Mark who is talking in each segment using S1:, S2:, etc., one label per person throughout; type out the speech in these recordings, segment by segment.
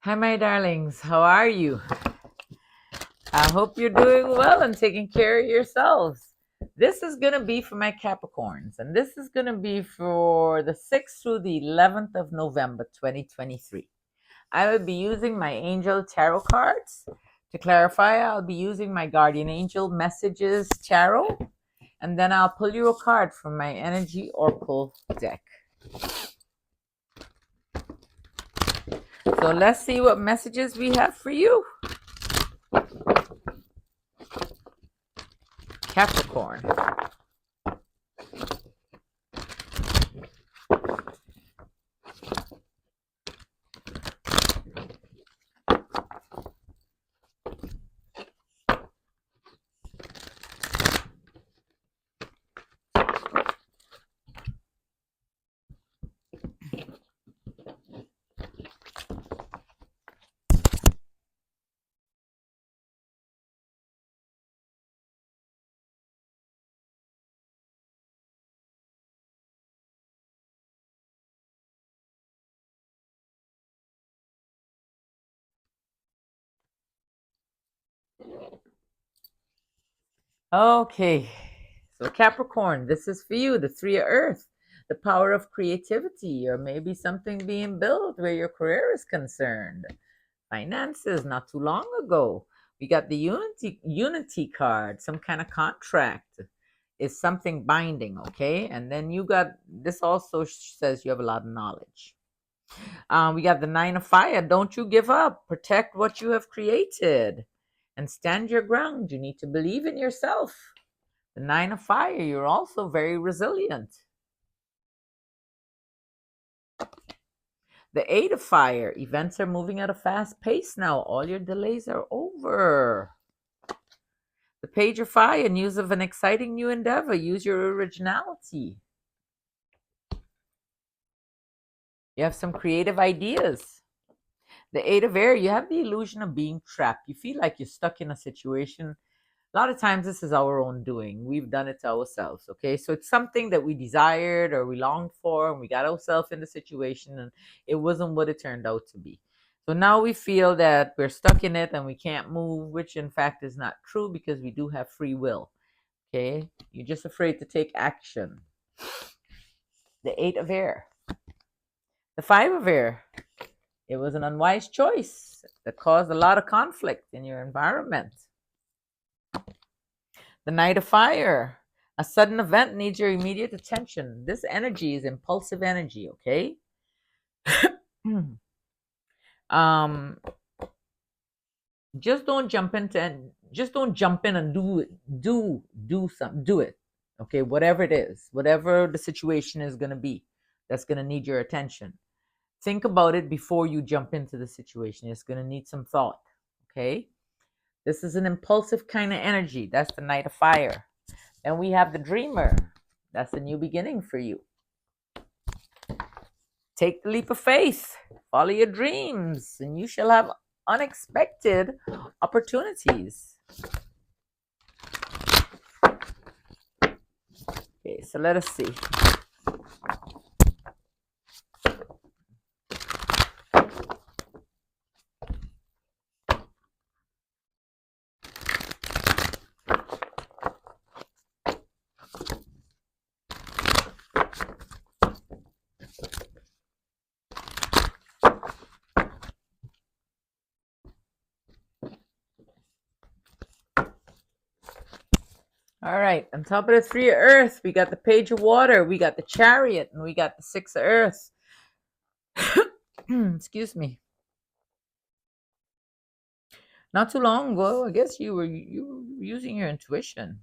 S1: Hi, my darlings. How are you? I hope you're doing well and taking care of yourselves. This is going to be for my Capricorns, and this is going to be for the 6th through the 11th of November, 2023. I will be using my Angel Tarot cards. To clarify, I'll be using my Guardian Angel Messages Tarot, and then I'll pull you a card from my Energy Oracle deck. So let's see what messages we have for you. Capricorn. Okay, so Capricorn, this is for you, the Three of Earth, the power of creativity, or maybe something being built where your career is concerned. Finances, not too long ago. We got the unity card, some kind of contract is something binding, okay? And then you got, this also says you have a lot of knowledge. We got the Nine of Fire, don't you give up, protect what you have created and stand your ground. You need to believe in yourself. The Nine of Fire, you're also very resilient. The Eight of Fire, events are moving at a fast pace now. All your delays are over. The Page of Fire, news of an exciting new endeavor. Use your originality. You have some creative ideas. The Eight of Air, you have the illusion of being trapped. You feel like you're stuck in a situation. A lot of times this is our own doing. We've done it to ourselves, okay? So it's something that we desired or we longed for, and we got ourselves in the situation and it wasn't what it turned out to be. So now we feel that we're stuck in it and we can't move, which in fact is not true because we do have free will, okay? You're just afraid to take action. The Eight of Air. The Five of Air. It was an unwise choice that caused a lot of conflict in your environment. The Knight of Fire. A sudden event needs your immediate attention. This energy is impulsive energy, okay? Just don't jump in and do it. Okay, whatever it is, whatever the situation is going to be, that's going to need your attention. Think about it before you jump into the situation. It's going to need some thought, okay? This is an impulsive kind of energy. That's the Knight of Fire. Then we have the Dreamer. That's a new beginning for you. Take the leap of faith. Follow your dreams, and you shall have unexpected opportunities. Okay, so let us see. All right, on top of the Three of Earth, we got the Page of Water, we got the Chariot, and we got the Six of Earth. Excuse me. Not too long ago, I guess you were using your intuition.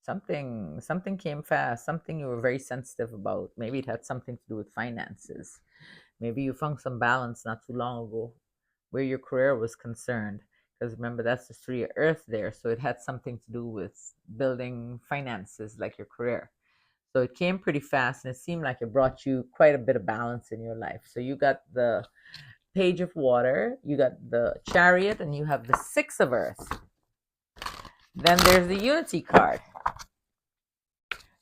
S1: Something came fast, something you were very sensitive about. Maybe it had something to do with finances. Maybe you found some balance not too long ago where your career was concerned. Because remember, that's the Three of Earth there. So it had something to do with building finances like your career. So it came pretty fast and it seemed like it brought you quite a bit of balance in your life. So you got the Page of Water, you got the Chariot, and you have the Six of Earth. Then there's the Unity card.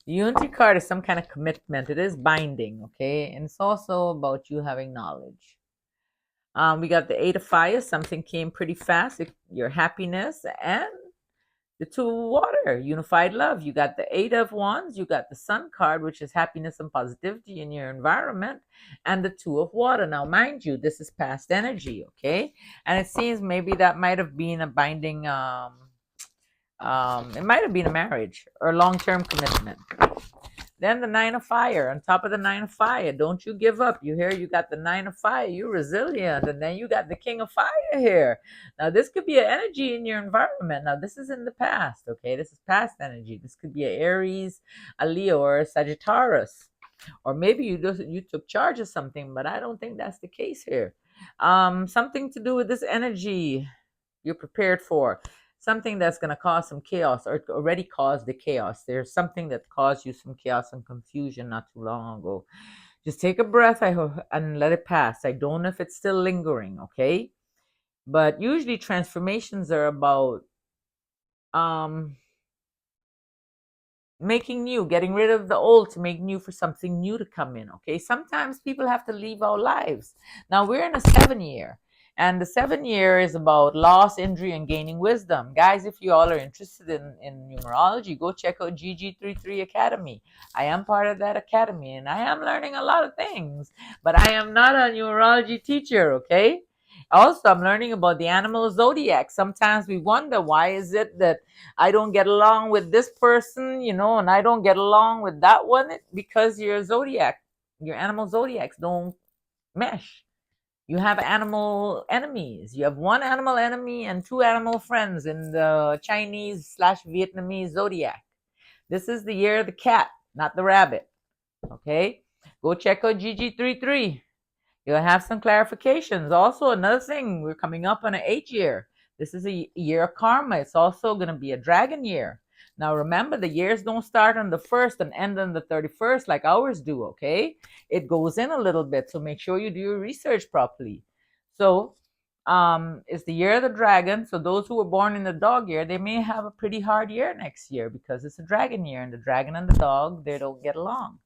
S1: The Unity card is some kind of commitment. It is binding, okay? And it's also about you having knowledge. We got the Eight of Fire. Something came pretty fast. Your happiness and the Two of Water, unified love. You got the Eight of Wands. You got the Sun card, which is happiness and positivity in your environment, and the Two of Water. Now, mind you, this is past energy, okay? And it seems maybe that might have been a binding. It might have been a marriage or a long-term commitment. Then the Nine of Fire. On top of the Nine of Fire, don't you give up. You hear you got the Nine of Fire. You're resilient. And then you got the King of Fire here. Now, this could be an energy in your environment. Now, this is in the past, okay? This is past energy. This could be an Aries, a Leo, or a Sagittarius. Or maybe you took charge of something, but I don't think that's the case here. Something to do with this energy you're prepared for. Something that's going to cause some chaos, or already caused the chaos. There's something that caused you some chaos and confusion not too long ago. Just take a breath, I hope, and let it pass. I don't know if it's still lingering, okay? But usually transformations are about making new, getting rid of the old to make new for something new to come in, okay? Sometimes people have to leave our lives. Now, we're in a 7-year. And the 7-year is about loss, injury, and gaining wisdom. Guys, if you all are interested in numerology, go check out GG33 Academy. I am part of that academy, and I am learning a lot of things. But I am not a numerology teacher, okay? Also, I'm learning about the animal zodiac. Sometimes we wonder, why is it that I don't get along with this person, and I don't get along with that one? Because your animal zodiacs don't mesh. You have animal enemies. You have one animal enemy and two animal friends in the Chinese/Vietnamese zodiac. This is the year of the cat, not the rabbit. Okay? Go check out GG33. You'll have some clarifications. Also, another thing, we're coming up on an 8-year. This is a year of karma. It's also going to be a dragon year. Now, remember, the years don't start on the 1st and end on the 31st like ours do, okay? It goes in a little bit, so make sure you do your research properly. So, it's the year of the dragon. So those who were born in the dog year, they may have a pretty hard year next year because it's a dragon year, and the dragon and the dog, they don't get along.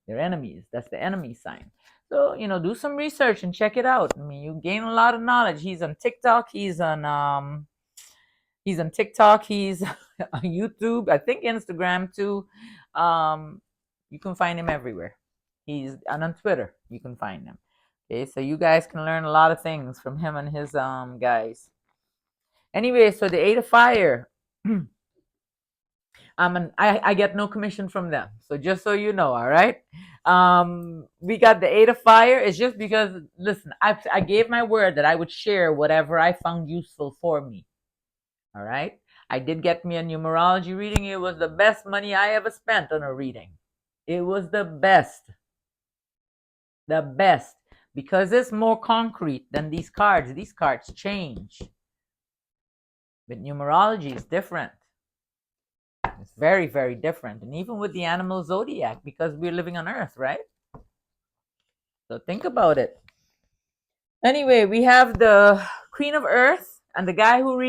S1: They're enemies. That's the enemy sign. So, do some research and check it out. I mean, you gain a lot of knowledge. He's on TikTok. He's on TikTok. He's on YouTube. I think Instagram too. You can find him everywhere. He's on Twitter. You can find him. Okay, so you guys can learn a lot of things from him and his guys. Anyway, so the Eight of Fire. I get no commission from them. So just so you know, all right. We got the Eight of Fire. It's just because, listen, I gave my word that I would share whatever I found useful for me. All right. I did get me a numerology reading. It was the best money I ever spent on a reading. It was the best. The best. Because it's more concrete than these cards. These cards change. But numerology is different. It's very, very different. And even with the animal zodiac, because we're living on Earth, right? So think about it. Anyway, we have the Queen of Earth, and the guy who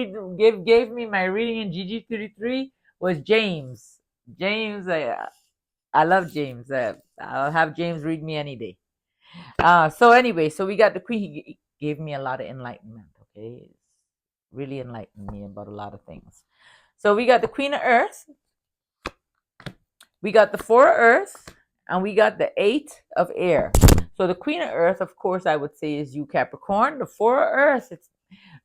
S1: gave me my reading in GG33 was James. James, I love James. I'll have James read me any day. So anyway, so we got the Queen. He gave me a lot of enlightenment, okay? Really enlightened me about a lot of things. So we got the Queen of Earth, we got the Four of Earth, and we got the Eight of Air. So the Queen of Earth, of course, I would say is you, Capricorn. The Four of Earth, it's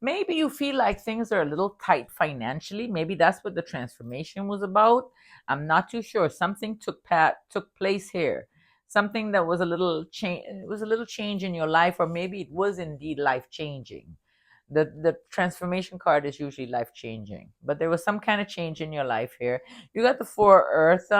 S1: maybe you feel like things are a little tight financially. Maybe that's what the transformation was about. I'm not too sure. Something took place here. Something that was a little change. It was a little change in your life, or maybe it was indeed life changing. The transformation card is usually life changing, but there was some kind of change in your life here. You got the Four Earth.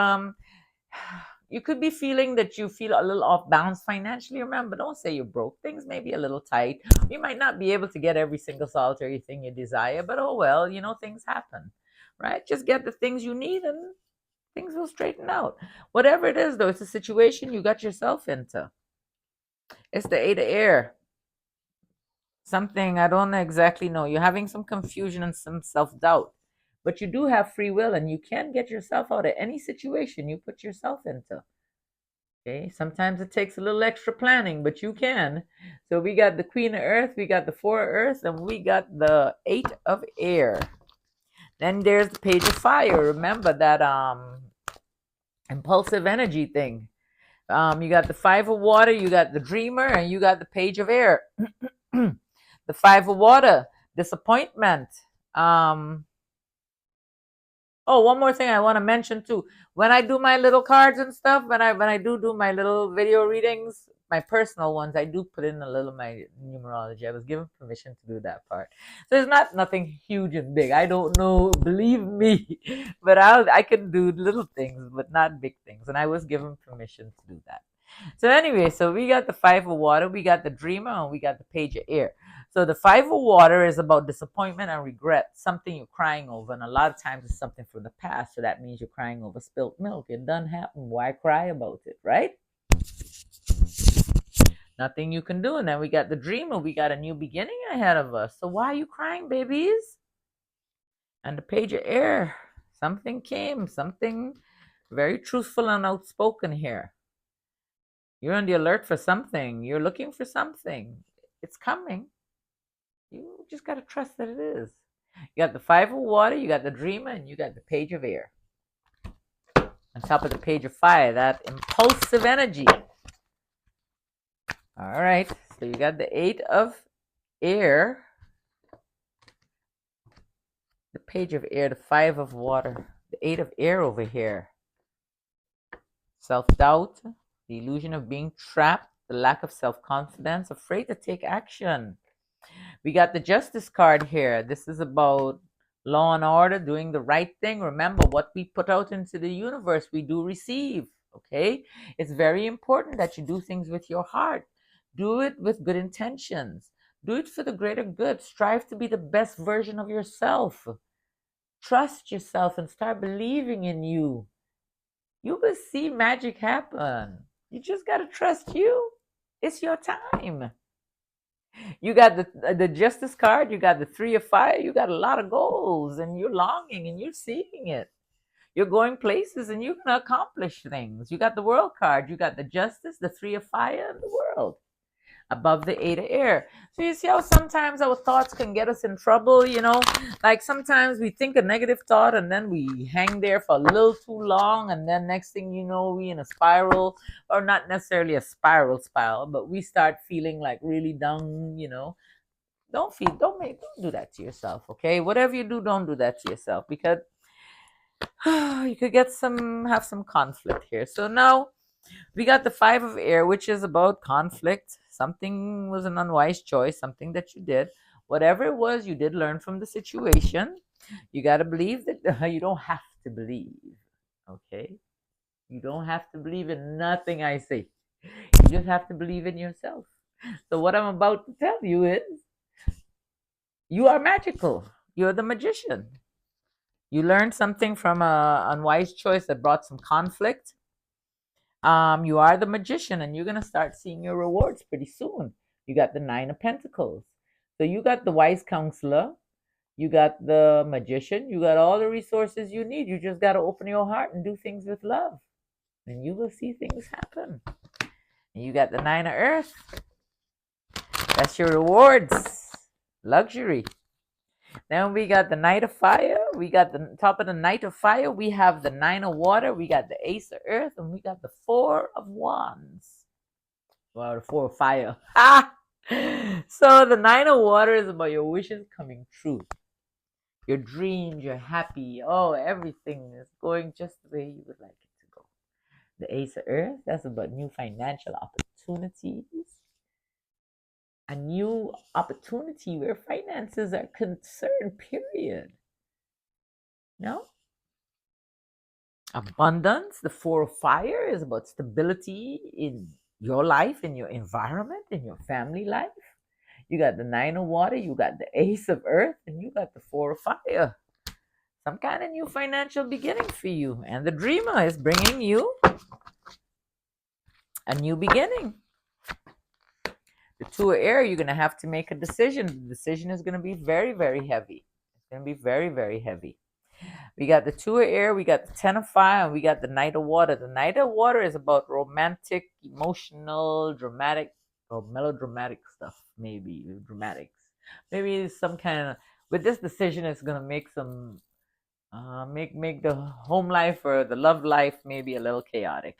S1: You could be feeling that you feel a little off balance financially. Remember, don't say you're broke. Things may be a little tight. You might not be able to get every single solitary thing you desire, but oh well, things happen, right? Just get the things you need and things will straighten out. Whatever it is, though, it's a situation you got yourself into. It's the Eight of Air. Something I don't exactly know. You're having some confusion and some self-doubt. But you do have free will, and you can get yourself out of any situation you put yourself into. Okay, sometimes it takes a little extra planning, but you can. So we got the Queen of Earth, we got the Four of Earth, and we got the Eight of Air. Then there's the Page of Fire. Remember that impulsive energy thing. You got the Five of Water, you got the Dreamer, and you got the Page of Air. The Five of Water, disappointment. Um, Oh, one more thing I want to mention too. When I do my little cards and stuff, when I do my little video readings, my personal ones, I do put in a little my numerology. I was given permission to do that part. So it's not nothing huge and big. I don't know, believe me, but I can do little things, but not big things. And I was given permission to do that. So anyway, so we got the Five of Water, we got the Dreamer, and we got the Page of Air. So the Five of Water is about disappointment and regret, something you're crying over, and a lot of times it's something from the past. So that means you're crying over spilt milk. It done happen. Why cry about it, right? Nothing you can do. And then we got the Dreamer. We got a new beginning ahead of us. So why are you crying, babies? And the Page of Air. Something came. Something very truthful and outspoken here. You're on the alert for something. You're looking for something. It's coming. You just got to trust that it is. You got the Five of Water, you got the Dreamer, and you got the Page of Air. On top of the Page of Fire, that impulsive energy. All right, so you got the Eight of Air, the Page of Air, the Five of Water, the Eight of Air over here. Self-doubt, the illusion of being trapped, the lack of self-confidence, afraid to take action. We got the Justice card here. This is about law and order, doing the right thing. Remember, what we put out into the universe, we do receive. Okay? It's very important that you do things with your heart. Do it with good intentions. Do it for the greater good. Strive to be the best version of yourself. Trust yourself and start believing in you. You will see magic happen. You just got to trust you. It's your time. You got the Justice card, you got the Three of Fire, you got a lot of goals, and you're longing and you're seeking it. You're going places and you're going to accomplish things. You got the World card, you got the Justice, the Three of Fire, and the World above the Eight of Air. So you see how sometimes our thoughts can get us in trouble, you know? Like sometimes we think a negative thought and then we hang there for a little too long, and then next thing you know, we in a spiral, or not necessarily a spiral, but we start feeling like really down, you know? Don't do that to yourself, okay? Whatever you do, don't do that to yourself, because you could have some conflict here. So now we got the Five of Air, which is about conflict. Something was an unwise choice, something that you did. Whatever it was, you did learn from the situation. You got to believe that you don't have to believe. Okay? You don't have to believe in nothing I say. You just have to believe in yourself. So, what I'm about to tell you is you are magical. You're the magician. You learned something from an unwise choice that brought some conflict. You are the magician, and you're gonna start seeing your rewards pretty soon. You got the Nine of Pentacles, so you got the wise counselor, you got the magician, you got all the resources you need. You just gotta open your heart and do things with love, and you will see things happen. And you got the Nine of Earth. That's your rewards, luxury. Then we got the Knight of Fire. We got the top of the Knight of Fire. We have the Nine of Water. We got the Ace of Earth. And we got the Four of Wands. Well, the Four of Fire. Ah! So the Nine of Water is about your wishes coming true. Your dreams, you're happy. Oh, everything is going just the way you would like it to go. The Ace of Earth, that's about new financial opportunities. A new opportunity where finances are concerned, period. No? Abundance, the Four of Fire, is about stability in your life, in your environment, in your family life. You got the Nine of Water, you got the Ace of Earth, and you got the Four of Fire. Some kind of new financial beginning for you. And the Dreamer is bringing you a new beginning. The Two of Air, you're going to have to make a decision. The decision is going to be very, very heavy. It's going to be very, very heavy. We got the Two of Air, we got the Ten of Fire, and we got the Knight of Water. The Knight of Water is about romantic, emotional, dramatic, or melodramatic stuff, maybe. Dramatics. Maybe some kind of, with this decision, it's going to make some, make the home life or the love life maybe a little chaotic.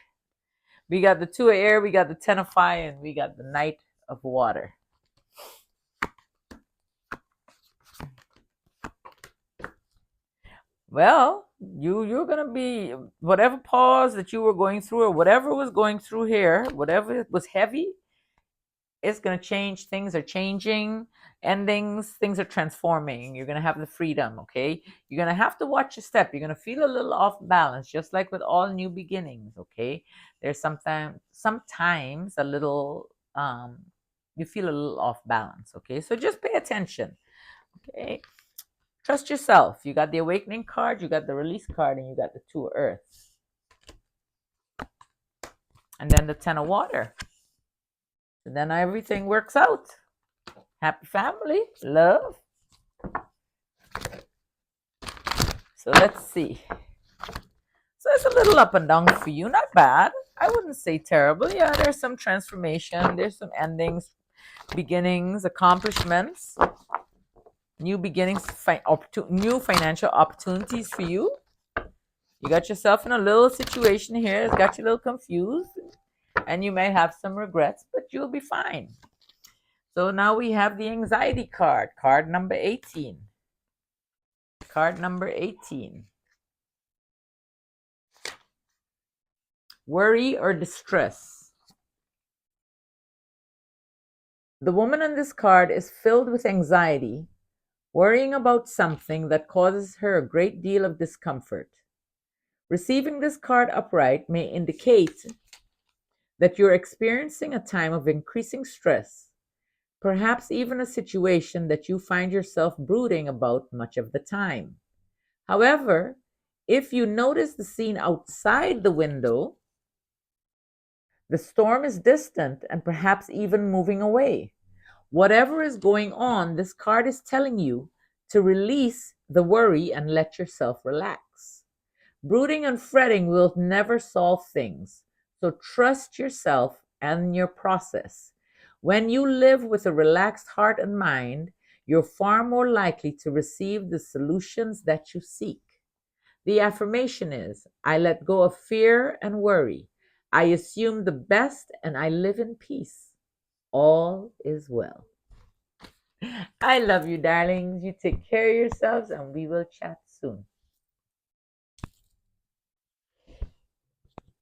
S1: We got the Two of Air, we got the Ten of Fire, and we got the Knight of Water. Well, you're gonna be, whatever pause that you were going through or whatever was going through here, whatever was heavy, it's gonna change. Things are changing, endings, things are transforming. You're gonna have the freedom, okay? You're gonna have to watch your step. You're gonna feel a little off balance, just like with all new beginnings, okay? There's sometimes a little you feel a little off balance, okay? So just pay attention, okay? Trust yourself. You got the Awakening card, you got the Release card, and you got the Two of Earth. And then the Ten of Water. And then everything works out. Happy family, love. So let's see. So it's a little up and down for you. Not bad. I wouldn't say terrible. Yeah, there's some transformation. There's some endings, beginnings, accomplishments. New beginnings, new financial opportunities for you. You got yourself in a little situation here. It's got you a little confused. And you may have some regrets, but you'll be fine. So now we have the Anxiety card. Card number 18. Card number 18. Worry or distress. The woman on this card is filled with anxiety, worrying about something that causes her a great deal of discomfort. Receiving this card upright may indicate that you're experiencing a time of increasing stress, perhaps even a situation that you find yourself brooding about much of the time. However, if you notice the scene outside the window, the storm is distant and perhaps even moving away. Whatever is going on, this card is telling you to release the worry and let yourself relax. Brooding and fretting will never solve things, so trust yourself and your process. When you live with a relaxed heart and mind, you're far more likely to receive the solutions that you seek. The affirmation is, I let go of fear and worry. I assume the best and I live in peace. All is well. I love you, darlings. You take care of yourselves and we will chat soon.